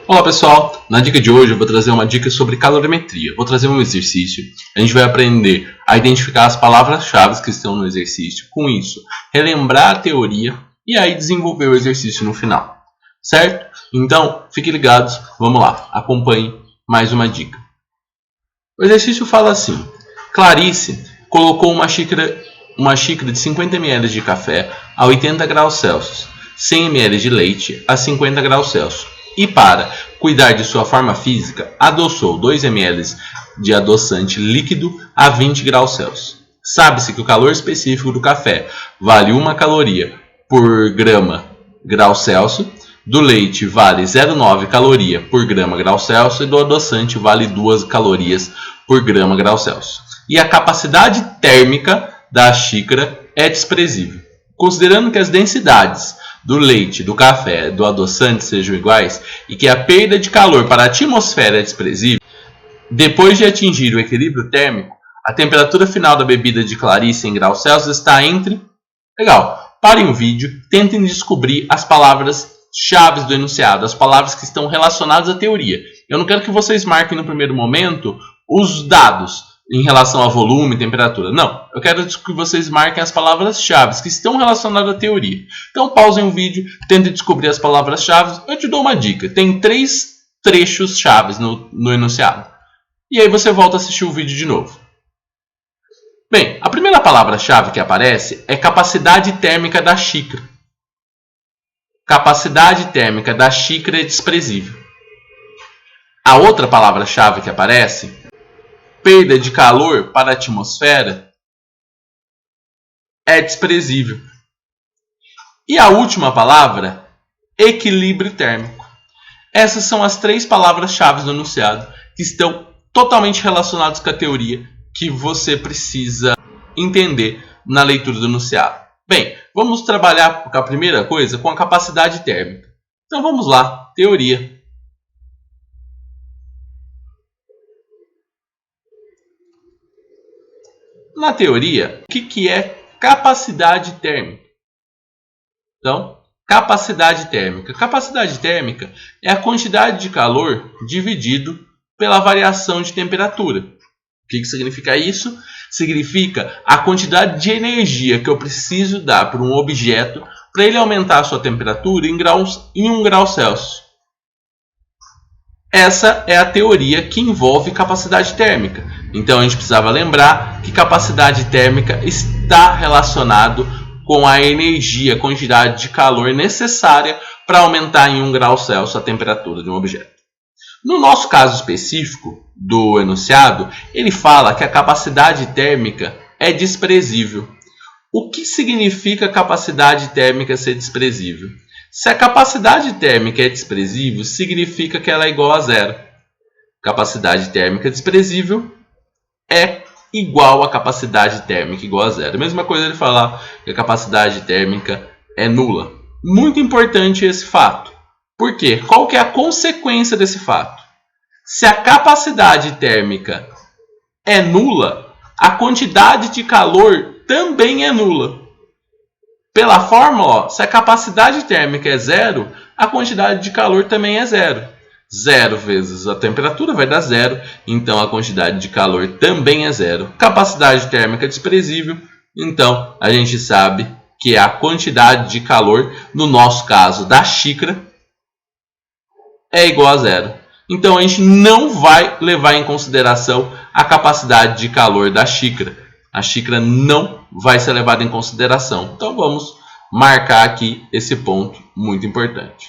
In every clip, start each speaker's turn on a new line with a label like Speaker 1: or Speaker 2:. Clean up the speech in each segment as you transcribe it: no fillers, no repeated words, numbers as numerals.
Speaker 1: Olá pessoal, na dica de hoje eu vou trazer uma dica sobre calorimetria. Vou trazer um exercício, a gente vai aprender a identificar as palavras-chave que estão no exercício. Com isso, relembrar a teoria e aí desenvolver o exercício no final, certo? Então, fiquem ligados, vamos lá, acompanhe mais uma dica. O exercício fala assim: Clarice colocou uma xícara de 50 ml de café a 80 graus Celsius, 100 ml de leite a 50 graus Celsius. E para cuidar de sua forma física, adoçou 2 ml de adoçante líquido a 20 graus Celsius. Sabe-se que o calor específico do café vale 1 caloria por grau Celsius, do leite vale 0,9 caloria por grau Celsius e do adoçante vale 2 calorias por grau Celsius. E a capacidade térmica da xícara é desprezível. Considerando que as densidades do leite, do café, do adoçante sejam iguais e que a perda de calor para a atmosfera é desprezível, depois de atingir o equilíbrio térmico, a temperatura final da bebida de Clarice em graus Celsius está entre... Legal, parem o vídeo, tentem descobrir as palavras-chave do enunciado, as palavras que estão relacionadas à teoria. Eu não quero que vocês marquem no primeiro momento os dados em relação a volume, temperatura. Não, eu quero que vocês marquem as palavras-chave que estão relacionadas à teoria. Então pausem o vídeo, tentem descobrir as palavras-chave. Eu te dou uma dica, tem 3 trechos-chave no enunciado. E aí você volta a assistir o vídeo de novo. Bem, a primeira palavra-chave que aparece é capacidade térmica da xícara. Capacidade térmica da xícara é desprezível. A outra palavra-chave que aparece, perda de calor para a atmosfera, é desprezível. E a última palavra, equilíbrio térmico. Essas são as 3 palavras-chave do enunciado que estão totalmente relacionadas com a teoria que você precisa entender na leitura do enunciado. Bem, vamos trabalhar com a primeira coisa, com a capacidade térmica. Então vamos lá, teoria. Na teoria, o que é capacidade térmica? Então, capacidade térmica. Capacidade térmica é a quantidade de calor dividido pela variação de temperatura. O que significa isso? Significa a quantidade de energia que eu preciso dar para um objeto para ele aumentar a sua temperatura em 1 grau Celsius. Essa é a teoria que envolve capacidade térmica. Então a gente precisava lembrar que capacidade térmica está relacionado com a energia, a quantidade de calor necessária para aumentar em 1 grau Celsius a temperatura de um objeto. No nosso caso específico do enunciado, ele fala que a capacidade térmica é desprezível. O que significa capacidade térmica ser desprezível? Se a capacidade térmica é desprezível, significa que ela é igual a zero. Capacidade térmica desprezível é igual a capacidade térmica igual a zero. A mesma coisa ele falar que a capacidade térmica é nula. Muito importante esse fato. Por quê? Qual que é a consequência desse fato? Se a capacidade térmica é nula, a quantidade de calor também é nula. Pela fórmula, se a capacidade térmica é zero, a quantidade de calor também é zero. 0 vezes a temperatura vai dar 0, então a quantidade de calor também é zero. Capacidade térmica desprezível, então a gente sabe que a quantidade de calor, no nosso caso da xícara, é igual a zero. Então a gente não vai levar em consideração a capacidade de calor da xícara. A xícara não vai ser levada em consideração. Então vamos marcar aqui esse ponto muito importante.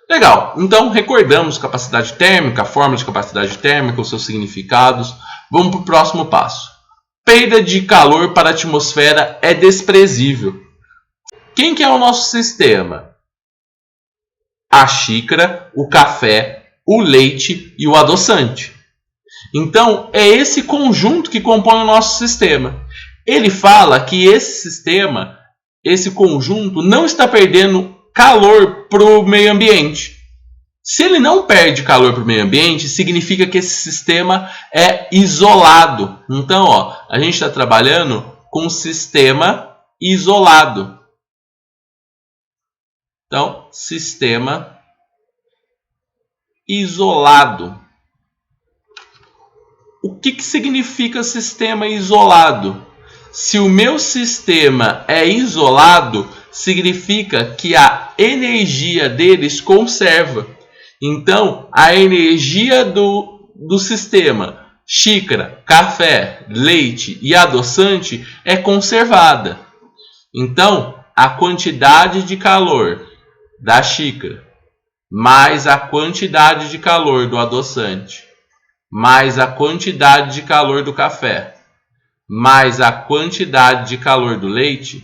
Speaker 1: Legal, então recordamos capacidade térmica, a forma de capacidade térmica, os seus significados. Vamos para o próximo passo. Perda de calor para a atmosfera é desprezível. Quem que é o nosso sistema? A xícara, o café, o leite e o adoçante. Então, é esse conjunto que compõe o nosso sistema. Ele fala que esse sistema, esse conjunto, não está perdendo calor para o meio ambiente. Se ele não perde calor para o meio ambiente, significa que esse sistema é isolado. Então, a gente está trabalhando com um sistema isolado. Então, sistema isolado. O que significa sistema isolado? Se o meu sistema é isolado, significa que a energia deles conserva. Então, a energia do sistema, xícara, café, leite e adoçante, é conservada. Então, a quantidade de calor da xícara, mais a quantidade de calor do adoçante, mais a quantidade de calor do café, mais a quantidade de calor do leite,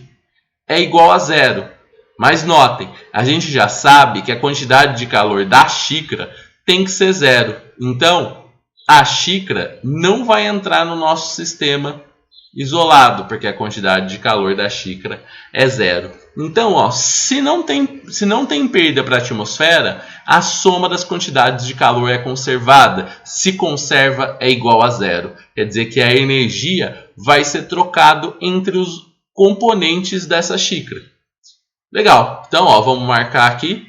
Speaker 1: é igual a zero. Mas notem, a gente já sabe que a quantidade de calor da xícara tem que ser zero. Então, a xícara não vai entrar no nosso sistema isolado, porque a quantidade de calor da xícara é zero. Então, ó, se não tem perda para a atmosfera, a soma das quantidades de calor é conservada. Se conserva, é igual a zero. Quer dizer que a energia vai ser trocada entre os componentes dessa xícara. Legal. Então, ó, vamos marcar aqui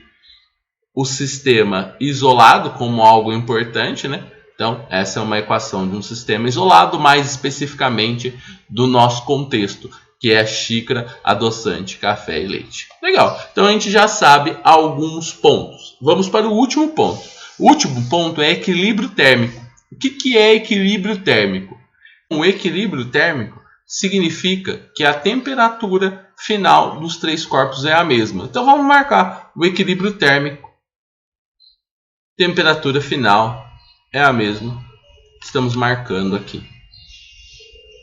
Speaker 1: o sistema isolado como algo importante, né? Então, essa é uma equação de um sistema isolado, mais especificamente do nosso contexto, que é xícara, adoçante, café e leite. Legal. Então, a gente já sabe alguns pontos. Vamos para o último ponto. O último ponto é equilíbrio térmico. O que é equilíbrio térmico? Um equilíbrio térmico significa que a temperatura final dos três corpos é a mesma. Então, vamos marcar o equilíbrio térmico. Temperatura final é a mesma. Estamos marcando aqui.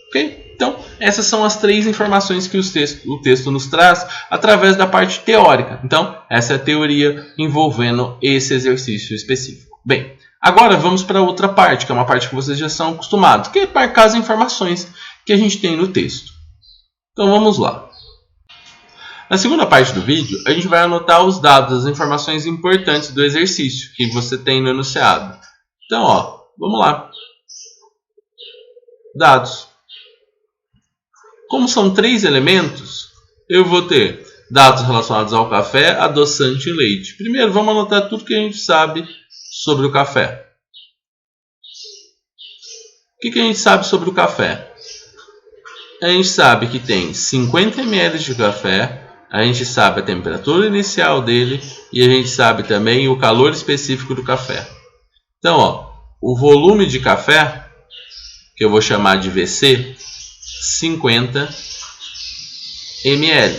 Speaker 1: Ok? Então, essas são as três informações que o texto nos traz através da parte teórica. Então, essa é a teoria envolvendo esse exercício específico. Bem, agora vamos para outra parte, que é uma parte que vocês já são acostumados, que é marcar as informações que a gente tem no texto. Então, vamos lá. Na segunda parte do vídeo, a gente vai anotar os dados, as informações importantes do exercício que você tem no enunciado. Então, ó, vamos lá. Dados. Como são três elementos, eu vou ter dados relacionados ao café, adoçante e leite. Primeiro, vamos anotar tudo que a gente sabe sobre o café. O que a gente sabe sobre o café? A gente sabe que tem 50 ml de café, a gente sabe a temperatura inicial dele e a gente sabe também o calor específico do café. Então, ó, o volume de café, que eu vou chamar de VC, 50 ml.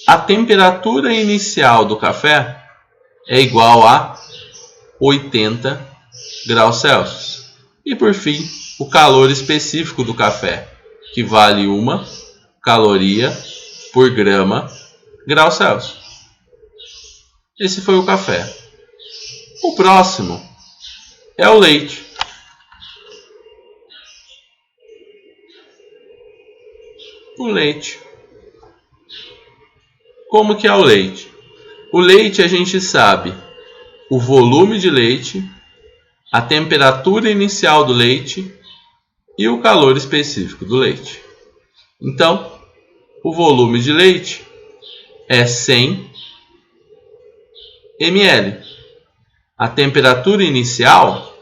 Speaker 1: A temperatura inicial do café é igual a 80 graus Celsius. E por fim, o calor específico do café, que vale 1 caloria por grama grau Celsius. Esse foi o café. O próximo é o leite. O leite. Como que é o leite? O leite a gente sabe o volume de leite, a temperatura inicial do leite e o calor específico do leite. Então, o volume de leite é 100 ml. A temperatura inicial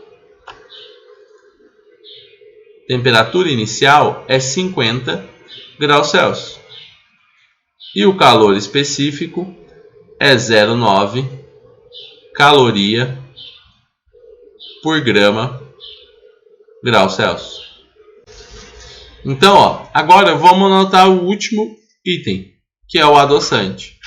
Speaker 1: é 50 graus Celsius. E o calor específico é 0,9 caloria por grama grau Celsius. Então, ó, agora vamos anotar o último item, que é o adoçante.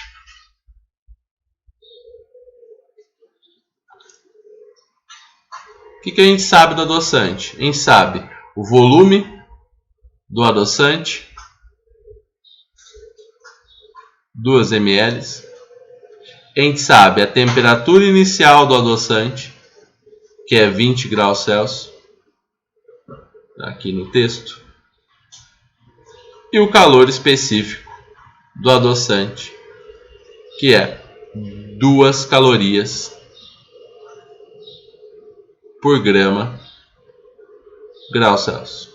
Speaker 1: O que a gente sabe do adoçante? A gente sabe o volume do adoçante, 2 ml. A gente sabe a temperatura inicial do adoçante, que é 20 graus Celsius, aqui no texto. E o calor específico do adoçante, que é 2 calorias por grama grau Celsius.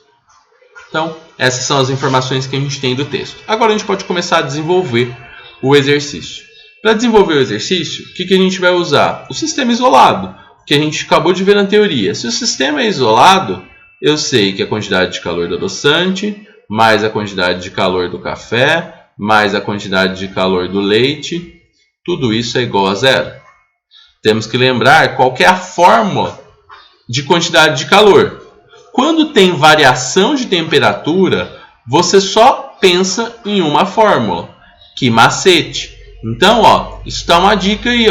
Speaker 1: Então, essas são as informações que a gente tem do texto. Agora a gente pode começar a desenvolver o exercício. Para desenvolver o exercício, o que a gente vai usar? O sistema isolado, que a gente acabou de ver na teoria. Se o sistema é isolado, eu sei que a quantidade de calor do adoçante, mais a quantidade de calor do café, mais a quantidade de calor do leite, tudo isso é igual a zero. Temos que lembrar qual que é a fórmula de quantidade de calor. Quando tem variação de temperatura, você só pensa em uma fórmula. Que macete! Então, isso dá uma dica aí,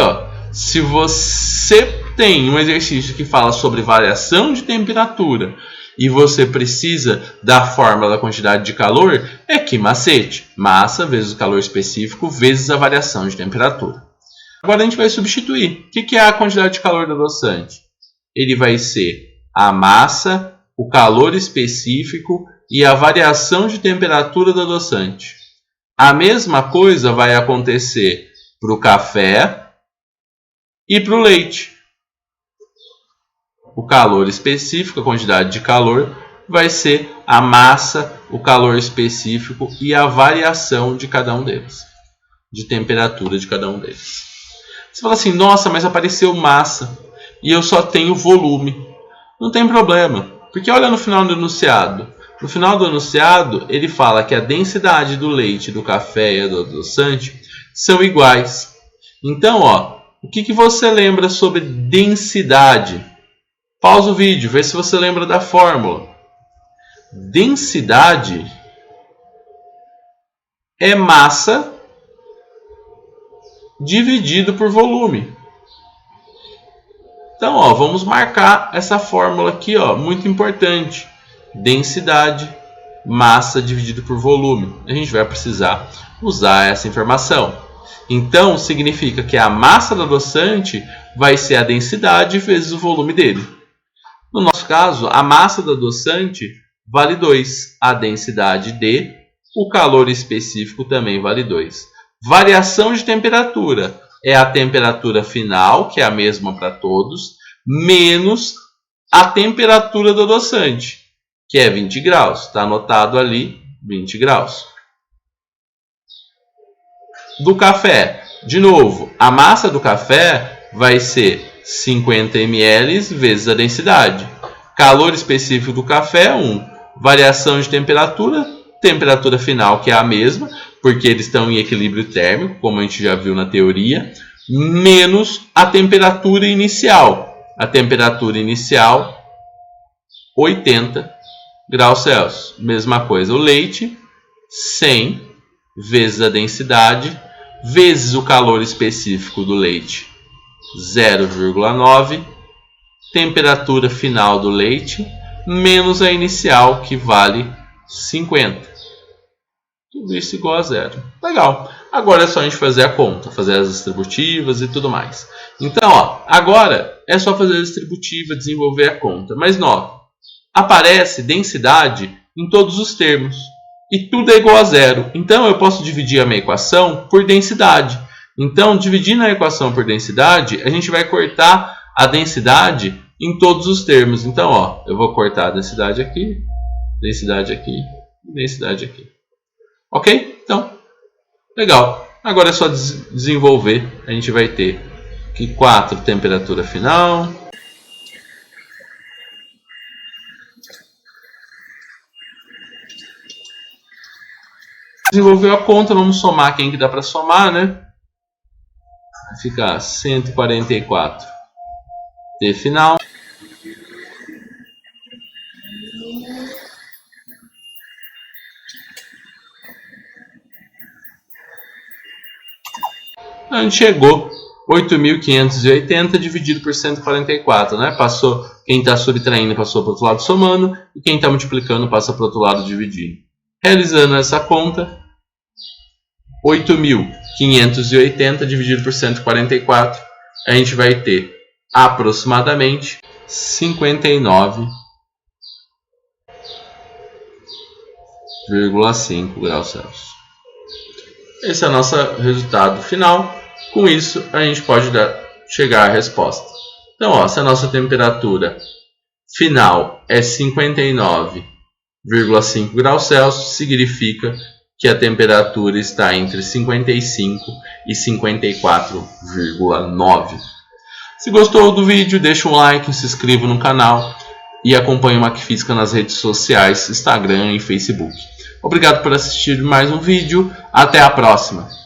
Speaker 1: Se você tem um exercício que fala sobre variação de temperatura e você precisa da fórmula da quantidade de calor, é que macete. Massa vezes o calor específico vezes a variação de temperatura. Agora a gente vai substituir. O que é a quantidade de calor do adoçante? Ele vai ser a massa, o calor específico e a variação de temperatura do adoçante. A mesma coisa vai acontecer para o café e para o leite. O calor específico, a quantidade de calor, vai ser a massa, o calor específico e a variação de cada um deles. De temperatura de cada um deles. Você fala assim, nossa, mas apareceu massa e eu só tenho volume. Não tem problema, porque olha no final do enunciado. No final do enunciado, ele fala que a densidade do leite, do café e do adoçante são iguais. Então, o que você lembra sobre densidade? Pausa o vídeo, vê se você lembra da fórmula. Densidade é massa dividido por volume. Então, vamos marcar essa fórmula aqui, muito importante. Densidade, massa dividido por volume. A gente vai precisar usar essa informação. Então, significa que a massa do adoçante vai ser a densidade vezes o volume dele. No nosso caso, a massa do adoçante vale 2. A densidade D, o calor específico também vale 2. Variação de temperatura é a temperatura final, que é a mesma para todos, menos a temperatura do adoçante, que é 20 graus. Está anotado ali, 20 graus. Do café, de novo, a massa do café vai ser 50 ml vezes a densidade. Calor específico do café, 1. Variação de temperatura, temperatura final, que é a mesma, porque eles estão em equilíbrio térmico, como a gente já viu na teoria, menos a temperatura inicial. A temperatura inicial, 80 graus Celsius. Mesma coisa, o leite, 100 vezes a densidade, vezes o calor específico do leite, 0,9. Temperatura final do leite, menos a inicial, que vale 50. Tudo isso igual a zero. Legal. Agora é só a gente fazer a conta, fazer as distributivas e tudo mais. Então, agora é só fazer a distributiva, desenvolver a conta. Mas nota, aparece densidade em todos os termos. E tudo é igual a zero. Então, eu posso dividir a minha equação por densidade. Então, dividindo a equação por densidade, a gente vai cortar a densidade em todos os termos. Então, eu vou cortar a densidade aqui, densidade aqui, densidade aqui. Ok? Então, legal. Agora é só desenvolver. A gente vai ter aqui 4, temperatura final. Desenvolveu a conta, vamos somar quem que dá para somar, né? Vai ficar 144. T final. A gente chegou 8.580 dividido por 144, né? Passou, quem está subtraindo passou para o outro lado somando, e quem está multiplicando passa para o outro lado dividindo. Realizando essa conta, 8.580 dividido por 144, a gente vai ter aproximadamente 59,5 graus Celsius. Esse é o nosso resultado final. Com isso, a gente pode chegar à resposta. Então, se a nossa temperatura final é 59,5 graus Celsius, significa que a temperatura está entre 55 e 54,9. Se gostou do vídeo, deixa um like, se inscreva no canal e acompanhe o Macfísica nas redes sociais, Instagram e Facebook. Obrigado por assistir mais um vídeo. Até a próxima!